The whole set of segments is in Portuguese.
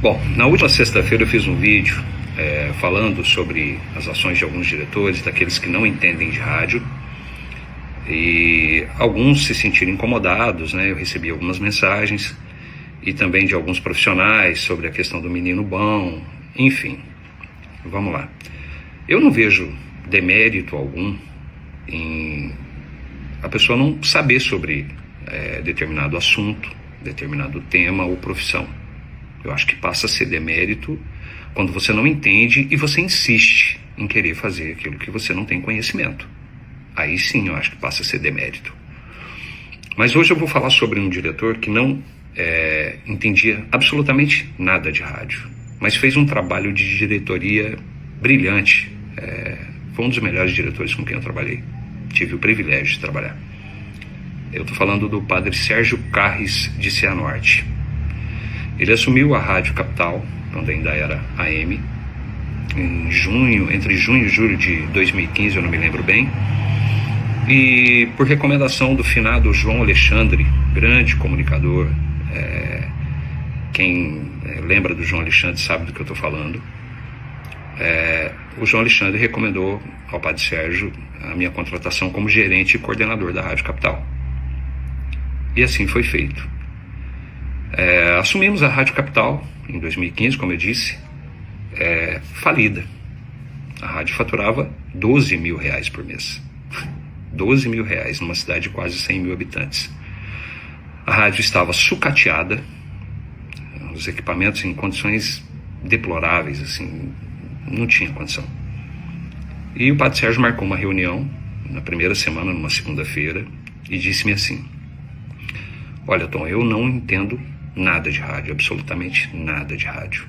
Bom, na última sexta-feira eu fiz um vídeo falando sobre as ações de alguns diretores, daqueles que não entendem de rádio, e alguns se sentiram incomodados, né? Eu recebi algumas mensagens, e também de alguns profissionais sobre a questão do menino bom, enfim, vamos lá. Eu não vejo demérito algum em a pessoa não saber sobre determinado assunto, determinado tema ou profissão. Eu acho que passa a ser demérito quando você não entende e você insiste em querer fazer aquilo que você não tem conhecimento. Aí sim eu acho que passa a ser demérito. Mas hoje eu vou falar sobre um diretor que não entendia absolutamente nada de rádio, mas fez um trabalho de diretoria brilhante. Foi um dos melhores diretores com quem eu trabalhei. Tive o privilégio de trabalhar. Eu estou falando do padre Sérgio Carres de Cianorte. Ele assumiu a Rádio Capital, quando ainda era AM, entre junho e julho de 2015, eu não me lembro bem, e por recomendação do finado João Alexandre, grande comunicador, quem lembra do João Alexandre sabe do que eu estou falando, o João Alexandre recomendou ao padre Sérgio a minha contratação como gerente e coordenador da Rádio Capital. E assim foi feito. Assumimos a Rádio Capital em 2015, como eu disse, falida. A rádio faturava R$12 mil por mês. R$12 mil numa cidade de quase 100 mil habitantes. A rádio estava sucateada, os equipamentos em condições deploráveis, assim, não tinha condição. E o padre Sérgio marcou uma reunião na primeira semana, numa segunda-feira, e disse-me assim: olha, Tom, eu não entendo nada de rádio, absolutamente nada de rádio.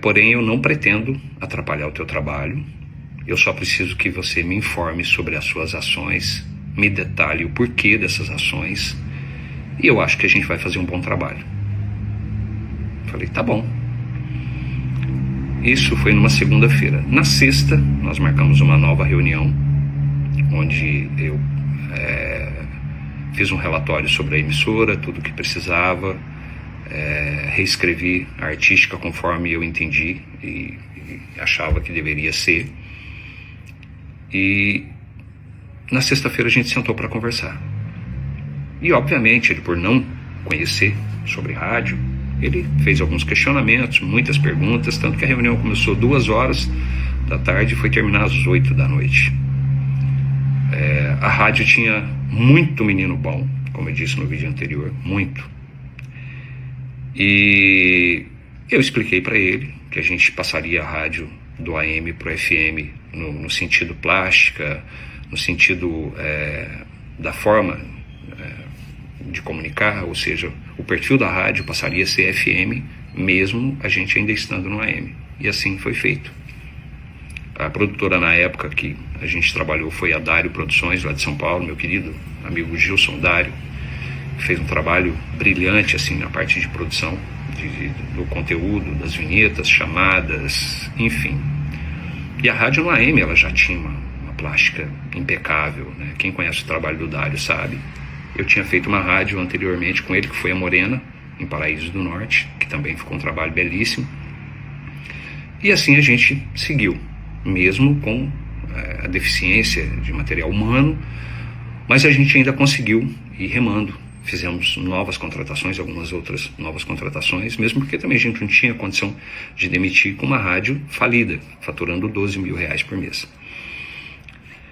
Porém, eu não pretendo atrapalhar o teu trabalho. Eu só preciso que você me informe sobre as suas ações, me detalhe o porquê dessas ações, e eu acho que a gente vai fazer um bom trabalho. Falei, tá bom. Isso foi numa segunda-feira. Na sexta, nós marcamos uma nova reunião, onde eu fiz um relatório sobre a emissora, tudo o que precisava, reescrevi a artística conforme eu entendi e achava que deveria ser. E na sexta-feira a gente sentou para conversar. E obviamente, ele, por não conhecer sobre rádio, ele fez alguns questionamentos, muitas perguntas, tanto que a reunião começou 2h da tarde e foi terminar às 8 da noite. A rádio tinha muito menino bom, como eu disse no vídeo anterior, muito. E eu expliquei para ele que a gente passaria a rádio do AM para o FM no sentido plástica, no sentido da forma de comunicar, ou seja, o perfil da rádio passaria a ser FM, mesmo a gente ainda estando no AM. E assim foi feito. A produtora na época que a gente trabalhou foi a Dário Produções, lá de São Paulo, meu querido amigo Gilson Dário, que fez um trabalho brilhante assim na parte de produção do conteúdo, das vinhetas, chamadas, enfim. E a rádio no AM ela já tinha uma plástica impecável, né? Quem conhece o trabalho do Dário sabe. Eu tinha feito uma rádio anteriormente com ele, que foi a Morena, em Paraíso do Norte, que também ficou um trabalho belíssimo. E assim a gente seguiu, mesmo com a deficiência de material humano, mas a gente ainda conseguiu ir remando. Fizemos novas contratações, algumas outras novas contratações, mesmo porque também a gente não tinha condição de demitir com uma rádio falida, faturando R$12 mil por mês.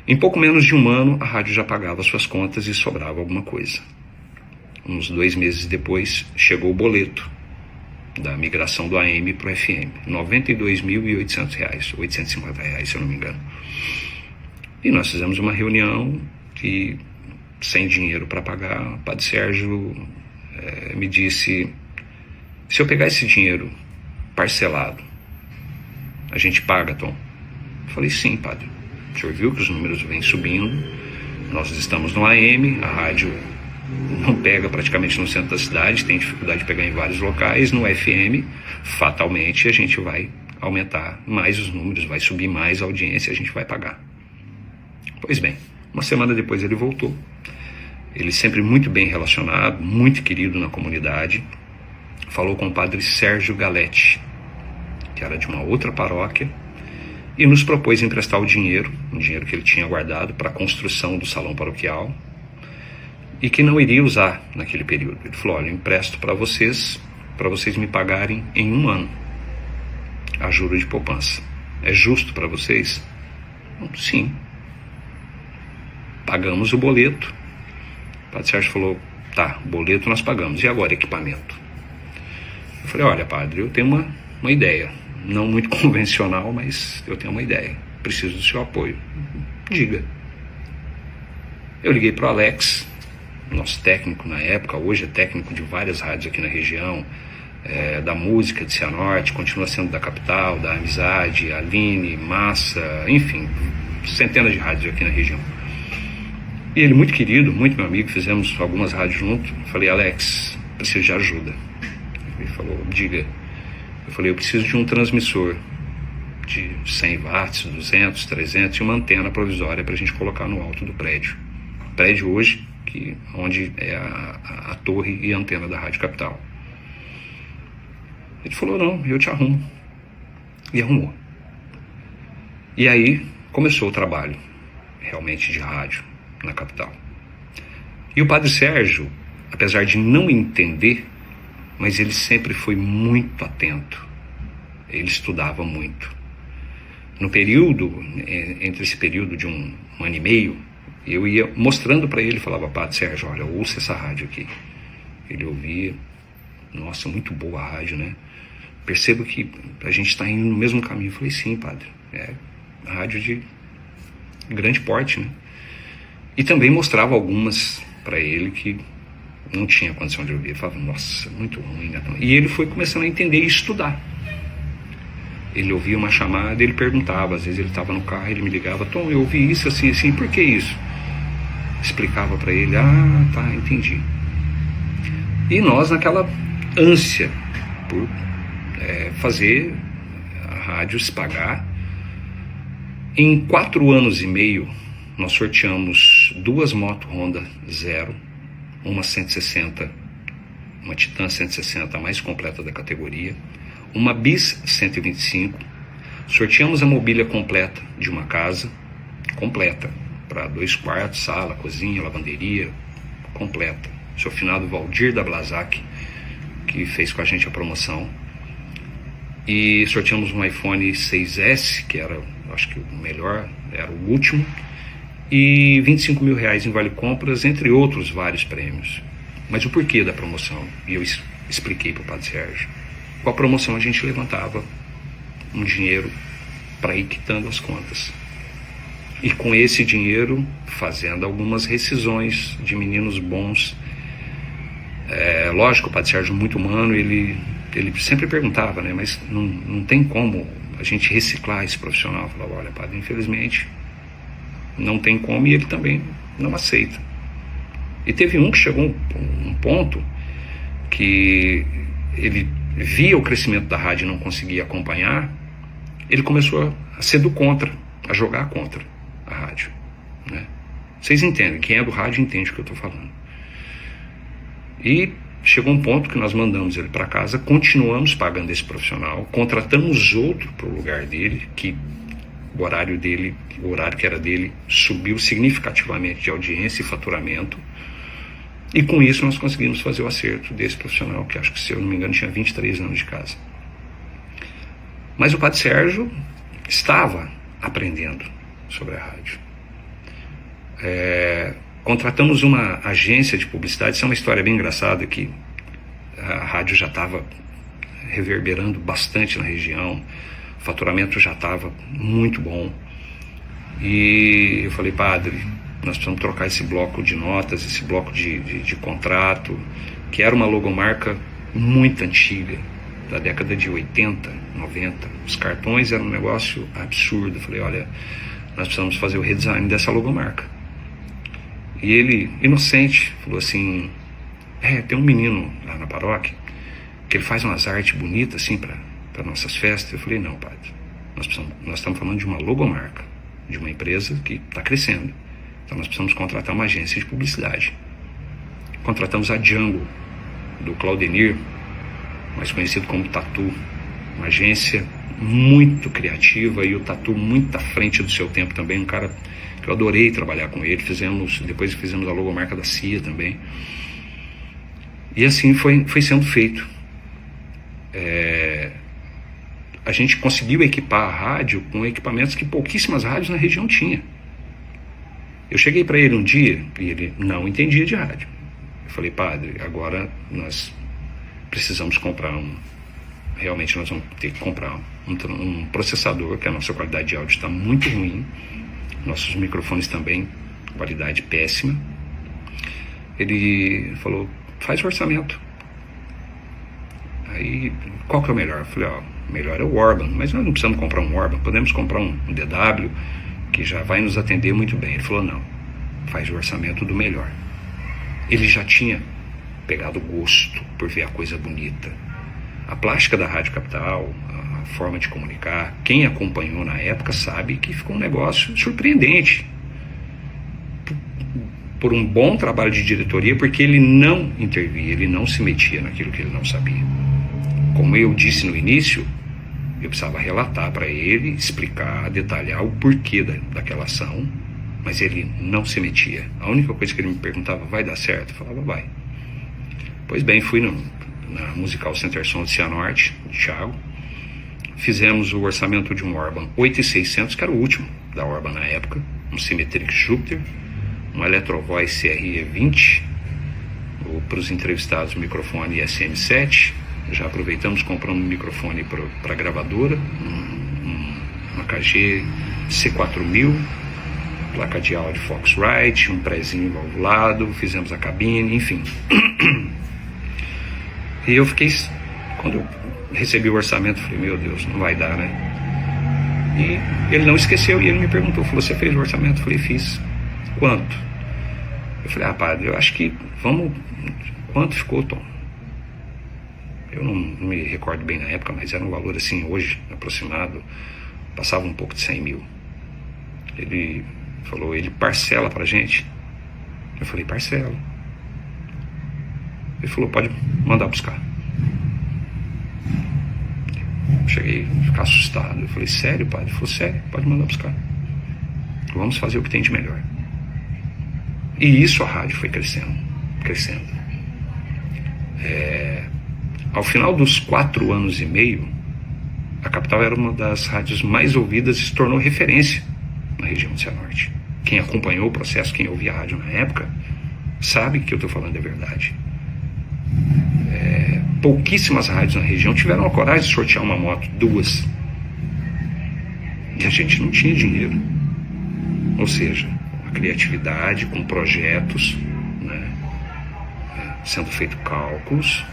Em pouco menos de um ano, a rádio já pagava suas contas e sobrava alguma coisa. Uns 2 meses depois, chegou o boleto da migração do AM para o FM, R$ 92.800, R$ 850, se eu não me engano. E nós fizemos uma reunião que, sem dinheiro para pagar, o padre Sérgio me disse: se eu pegar esse dinheiro parcelado, a gente paga, Tom? Eu falei, sim, padre. O senhor viu que os números vêm subindo, nós estamos no AM, a rádio não pega praticamente no centro da cidade, tem dificuldade de pegar em vários locais. No FM, fatalmente, a gente vai aumentar mais os números, vai subir mais a audiência, a gente vai pagar. Pois bem, uma semana depois ele voltou. Ele sempre muito bem relacionado, muito querido na comunidade. falou com o padre Sérgio Galetti, que era de uma outra paróquia, e nos propôs emprestar o dinheiro, um dinheiro que ele tinha guardado para a construção do salão paroquial, e que não iria usar naquele período. Ele falou: olha, eu empresto para vocês me pagarem em 1 ano a juros de poupança. É justo para vocês? Sim. Pagamos o boleto. O padre Sérgio falou: tá, boleto nós pagamos, e agora equipamento? Eu falei: olha, padre, eu tenho uma ideia, não muito convencional, mas eu tenho uma ideia, preciso do seu apoio. Diga. Eu liguei para o Alex, nosso técnico na época, hoje é técnico de várias rádios aqui na região, da música de Cianorte, continua sendo da Capital, da Amizade, Aline, Massa, enfim, centenas de rádios aqui na região. E ele, muito querido, muito meu amigo, fizemos algumas rádios juntos. Eu falei: Alex, preciso de ajuda. Ele falou: diga. Eu falei: eu preciso de um transmissor de 100 watts, 200, 300 e uma antena provisória para a gente colocar no alto do prédio. Prédio hoje, onde é a torre e a antena da Rádio Capital. Ele falou: não, eu te arrumo. E arrumou. E aí começou o trabalho realmente de rádio na capital. E o padre Sérgio, apesar de não entender, mas ele sempre foi muito atento. Ele estudava muito. No período, entre esse período de um ano e meio, eu ia mostrando para ele, falava: padre Sérgio, olha, ouça essa rádio aqui. Ele ouvia: nossa, muito boa a rádio, né? Percebo que a gente está indo no mesmo caminho. Eu falei: sim, padre, é rádio de grande porte, né? E também mostrava algumas para ele que não tinha condição de ouvir. Eu falava: nossa, muito ruim, né? E ele foi começando a entender e estudar. Ele ouvia uma chamada, ele perguntava, às vezes ele estava no carro, ele me ligava: Tom, eu ouvi isso assim, assim, por que isso? Explicava para ele: ah, tá, entendi. E nós, naquela ânsia por fazer a rádio se pagar, em 4 anos e meio, nós sorteamos 2 motos Honda Zero, uma 160, uma Titan 160, a mais completa da categoria, uma Bis 125, sorteamos a mobília completa de uma casa, completa, para 2 quartos, sala, cozinha, lavanderia, completa. O seu finado Valdir da Blazac, que fez com a gente a promoção. E sorteamos um iPhone 6S, que era, acho que o melhor, era o último, e R$25 mil em vale compras, entre outros vários prêmios. Mas o porquê da promoção? E eu expliquei para o padre Sérgio. Com a promoção a gente levantava um dinheiro para ir quitando as contas. E com esse dinheiro, fazendo algumas rescisões de meninos bons. Lógico, o padre Sérgio, muito humano, ele sempre perguntava, né? Mas não tem como a gente reciclar esse profissional. Eu falava: olha, padre, infelizmente não tem como, e ele também não aceita. E teve um que chegou um ponto que ele via o crescimento da rádio e não conseguia acompanhar, ele começou a ser do contra, a jogar contra a rádio, né? Vocês entendem, quem é do rádio entende o que eu estou falando. E chegou um ponto que nós mandamos ele para casa, continuamos pagando esse profissional, contratamos outro para o lugar dele, que o horário que era dele subiu significativamente de audiência e faturamento, e com isso nós conseguimos fazer o acerto desse profissional, que acho que, se eu não me engano, tinha 23 anos de casa. Mas o padre Sérgio estava aprendendo sobre a rádio. Contratamos uma agência de publicidade. Isso é uma história bem engraçada, que a rádio já estava reverberando bastante na região, o faturamento já estava muito bom, e eu falei: padre, nós precisamos trocar esse bloco de notas, esse bloco de contrato, que era uma logomarca muito antiga, da década de 80, 90, os cartões eram um negócio absurdo. Eu falei: olha, nós precisamos fazer o redesign dessa logomarca. E ele, inocente, falou assim: tem um menino lá na paróquia que ele faz umas artes bonitas assim para nossas festas. Eu falei: não, padre, nós estamos falando de uma logomarca, de uma empresa que está crescendo, então nós precisamos contratar uma agência de publicidade. Contratamos a Django, do Claudenir, mais conhecido como Tatu, uma agência muito criativa, e o Tatu muito à frente do seu tempo também, um cara que eu adorei trabalhar com ele. Depois fizemos a logomarca da CIA também, e assim foi sendo feito. A gente conseguiu equipar a rádio com equipamentos que pouquíssimas rádios na região tinham. Eu cheguei para ele um dia e ele não entendia de rádio. Eu falei: padre, agora nós precisamos comprar realmente nós vamos ter que comprar um processador, que a nossa qualidade de áudio está muito ruim, nossos microfones também, qualidade péssima. Ele falou: faz o orçamento. Aí, qual que é o melhor? Eu falei: melhor é o Orban, mas nós não precisamos comprar um Orban, podemos comprar um DW, que já vai nos atender muito bem. Ele falou: não, faz o orçamento do melhor. Ele já tinha pegado gosto por ver a coisa bonita. A plástica da Rádio Capital, a forma de comunicar, quem acompanhou na época sabe que ficou um negócio surpreendente. Por um bom trabalho de diretoria, porque ele não intervia, ele não se metia naquilo que ele não sabia. Como eu disse no início, eu precisava relatar para ele, explicar, detalhar o porquê daquela ação, mas ele não se metia. A única coisa que ele me perguntava: vai dar certo? Eu falava: vai. Pois bem, fui na Musical Center Som de Cianorte, de Thiago. Fizemos o orçamento de um Orban 8600, que era o último da Orban na época, um Symmetrix Jupiter, um Electrovoice CRE20, para os entrevistados, o microfone SM7. Já aproveitamos, compramos um microfone para a gravadora, uma KG C4000, placa de áudio Foxrite, um prézinho valvulado, fizemos a cabine, enfim. E eu fiquei, quando eu recebi o orçamento, falei: meu Deus, não vai dar, né? E ele não esqueceu, e ele me perguntou, falou: você fez o orçamento? Eu falei: fiz. Quanto? Eu falei: padre, eu acho que quanto ficou, Tom? Eu não me recordo bem na época, mas era um valor assim, hoje, aproximado, passava um pouco de 100 mil. Ele falou: ele parcela pra gente? Eu falei: parcela. Ele falou: pode mandar buscar. Cheguei a ficar assustado. Eu falei: sério, padre? Ele falou: sério, pode mandar buscar. Vamos fazer o que tem de melhor. E isso, a rádio foi crescendo. Ao final dos 4 anos e meio, a Capital era uma das rádios mais ouvidas e se tornou referência na região de Cianorte. Quem acompanhou o processo, quem ouvia a rádio na época, sabe que eu estou falando é verdade. Pouquíssimas rádios na região tiveram a coragem de sortear uma moto, 2. E a gente não tinha dinheiro. Ou seja, a criatividade com projetos, né, sendo feito cálculos.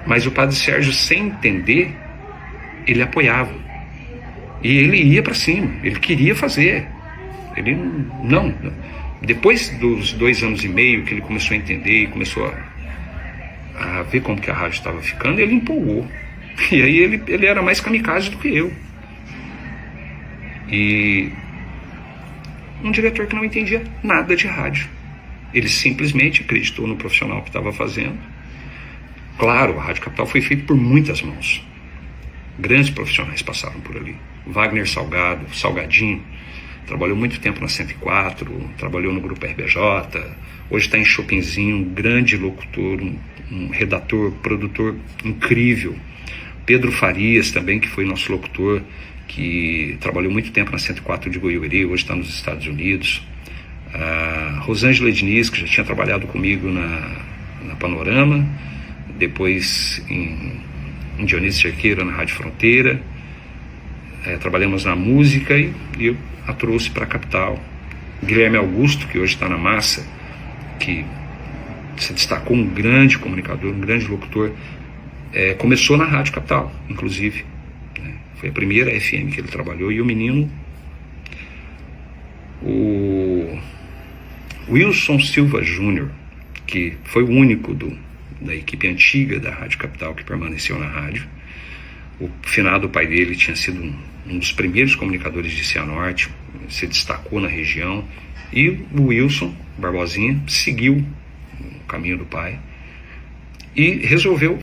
Mas o padre Sérgio, sem entender, ele apoiava. E ele ia para cima, ele queria fazer. Ele não. Depois dos 2 anos e meio que ele começou a entender e começou a ver como que a rádio estava ficando, ele empolgou. E aí ele era mais kamikaze do que eu. E um diretor que não entendia nada de rádio. Ele simplesmente acreditou no profissional que estava fazendo. Claro, a Rádio Capital foi feita por muitas mãos. Grandes profissionais passaram por ali. Wagner Salgado, Salgadinho, trabalhou muito tempo na 104, trabalhou no Grupo RBJ, hoje está em Chopinzinho, um grande locutor, um redator, produtor incrível. Pedro Farias também, que foi nosso locutor, que trabalhou muito tempo na 104 de Goiuerê, hoje está nos Estados Unidos. A Rosângela Diniz, que já tinha trabalhado comigo na Panorama, depois em Dionísio Cerqueira, na Rádio Fronteira. Trabalhamos na música e eu a trouxe para a Capital. Guilherme Augusto, que hoje está na Massa, que se destacou, um grande comunicador, um grande locutor, começou na Rádio Capital, inclusive. Foi a primeira FM que ele trabalhou. E o menino, o Wilson Silva Júnior, que foi o único da equipe antiga da Rádio Capital que permaneceu na rádio. O finado pai dele tinha sido um dos primeiros comunicadores de Cianorte, se destacou na região, e o Wilson Barbosinha seguiu o caminho do pai e resolveu